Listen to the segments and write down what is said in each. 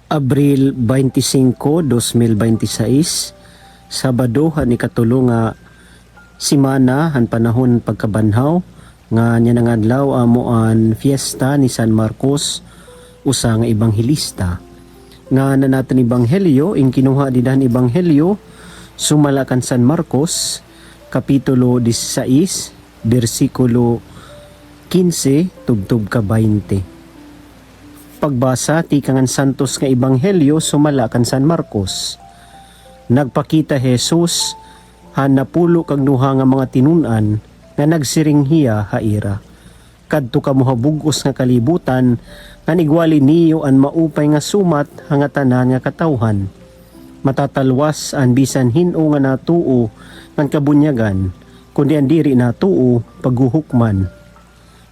Abril 25, 2026, Sabado han ikatulo nga simana han panahon pagkabanhaw nga nya nga adlaw amo an fiesta ni San Marcos usa nga ebanghelista. Nga na natin ebanghelyo ing kinuha didahan ebanghelyo sumala kan San Marcos kapitulo 16 bersikulo 15 tubtub ka 20. Pagbasa ti kangan santos nga ebanghelyo sumala kan San Marcos. Nagpakita Jesus han napulo kag duha nga mga tinunan nga nagsiringhiya haira. Kadto kamuhabugos nga kalibutan nga nigwali niyo an maupay nga sumat hangatanan nga katawhan. Matatalwas an bisan hin-o nga natuo ngan kabunyagan kundi an diri natuo pagguhukman.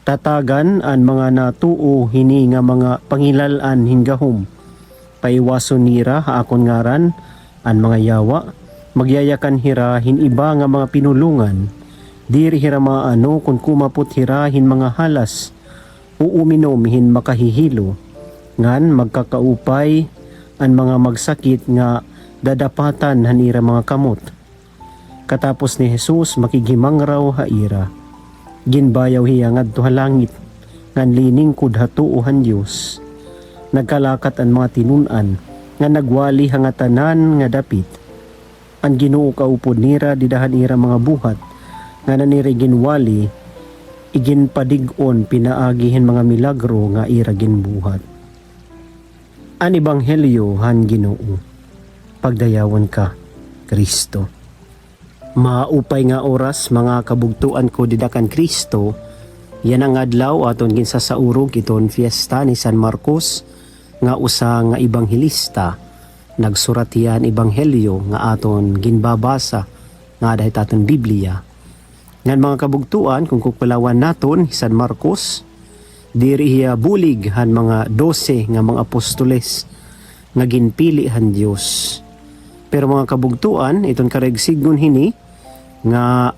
Tatagan an mga natuo hini nga mga pangilalan hinggahom. Paiwason nira haakon ngaran an mga yawa, magyayakan hira hiniba nga mga pinulungan, diri hira maano kung kumaput hira hin mga halas, uuminom hin makahihilo, ngan magkakaupay an mga magsakit nga dadapatan hanira mga kamot. Katapos ni Jesus makigimang raw haira, ginbayaw hiya ngadto ha langit, ngan lining kudhatuuhan Dios. Nagkalakat an mga tinunan, nga nagwali hangatanan nga dapit. Ang Ginoo kaupod nira didahan ira mga buhat nga nanira ginwali igin padig-on pinaagihin mga milagro nga ira ginbuhat. An ebanghelyo han Ginoo. Pagdayawan ka, Kristo. Maupay nga oras mga kabugtuan ko didakan Kristo. Yan ang adlaw aton ginsasaurog iton fiesta ni San Marcos nga usa nga ebanghelista. Nagsurat yan ebanghelyo nga aton ginbabasa nga dahit aton Biblia. Ngan mga kabugtuan kung kukulawan naton San Marcos, diri hiya bulig han mga 12 nga mga apostoles nga ginpili han Dios. Pero mga kabugtuan iton karigsignon hini nga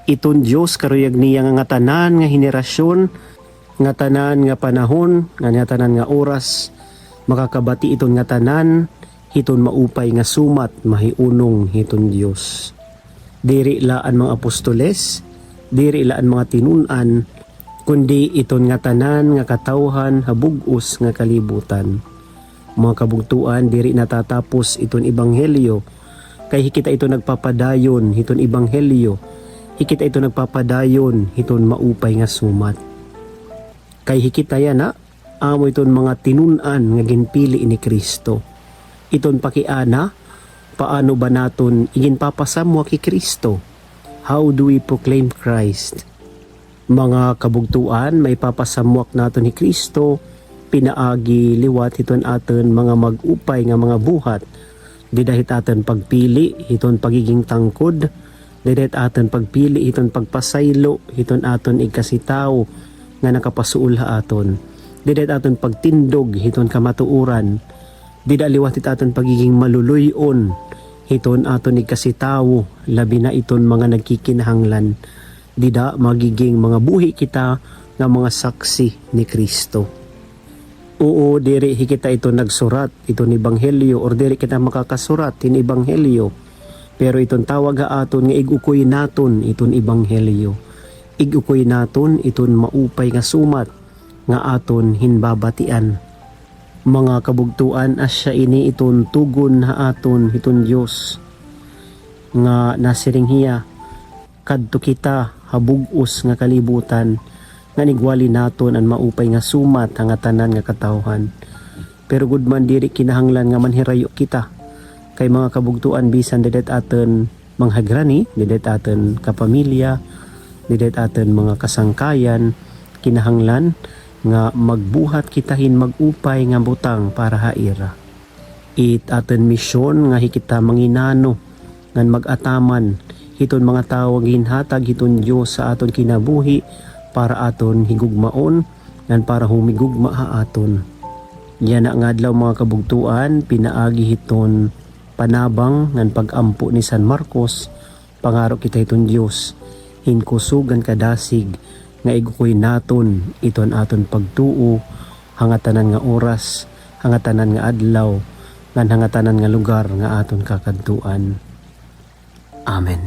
iton Dios karuyag niya nga tanan nga henerasyon, nga tanan nga panahon, nga tanan nga oras, makakabati iton nga tanan, hiton maupay nga sumat, mahiunong hiton Dios. Diri laan mga apostoles, diri laan mga tinunan, kundi iton nga tanan nga katawhan habugos nga kalibutan. Mga kabugtuan, diri natatapos iton ebanghelyo, kay hikita ito nagpapadayon hiton ebanghelyo, hikita ito nagpapadayon hiton maupay nga sumat. Kay hikita yan amo iton mga tinunan nga ginpili ni Kristo. Iton pakiana, paano ba naton iginpapasamwa ki Kristo? How do we proclaim Christ? Mga kabugtuan, may papasamwak naton ni Kristo, pinaagi liwat hiton aton mga mag-upay nga mga buhat, didahit aton pagpili hiton pagiging tangkod, didahit aton pagpili hiton pagpasaylo, hiton aton igkasitaw nga nakapasuul ha aton. Didahit aton pagtindog hiton kamatuuran, dida liwat aton pagiging maluluyon hiton aton igkasitaw, labi na iton mga nagkikinahanglan, dida magiging mga buhi kita nga mga saksi ni Kristo. Oo, diri hikita ito nagsurat iton ebanghelyo or diri kita makakasurat tin ebanghelyo, pero iton tawag aton nga igukoy naton iton ebanghelyo, igukoy naton iton maupay nga sumat nga aton hinbabatian. Mga kabugtuan, asya ini iton tugon ha aton hiton Dios nga nasiringhiya kadto kita habugos nga kalibutan nga nigwali naton an maupay nga sumat nga tanan nga katawhan. Pero gudman diri kinahanglan nga manhirayo kita, kay mga kabugtuan bisan dedet aton manghagrani, dedet aton kapamilya, dedet aton mga kasangkayan, kinahanglan nga magbuhat kitahin magupay nga butang para haira. It aton misyon nga hikita manginano ngan magataman hiton mga tawo ginhatag hiton Dios sa aton kinabuhi para aton higugmaon ngan para humigugma ha aton. Yan nga adlaw mga kabugtuan, pinaagi hiton panabang ngan pagampo ni San Marcos, pangaro kita hiton Dios hinkusugan kadasig nga igukoy naton iton aton pagtuo hangatanan nga oras hangatanan nga adlaw ngan hangatanan nga lugar nga aton kakadtuan. Amen.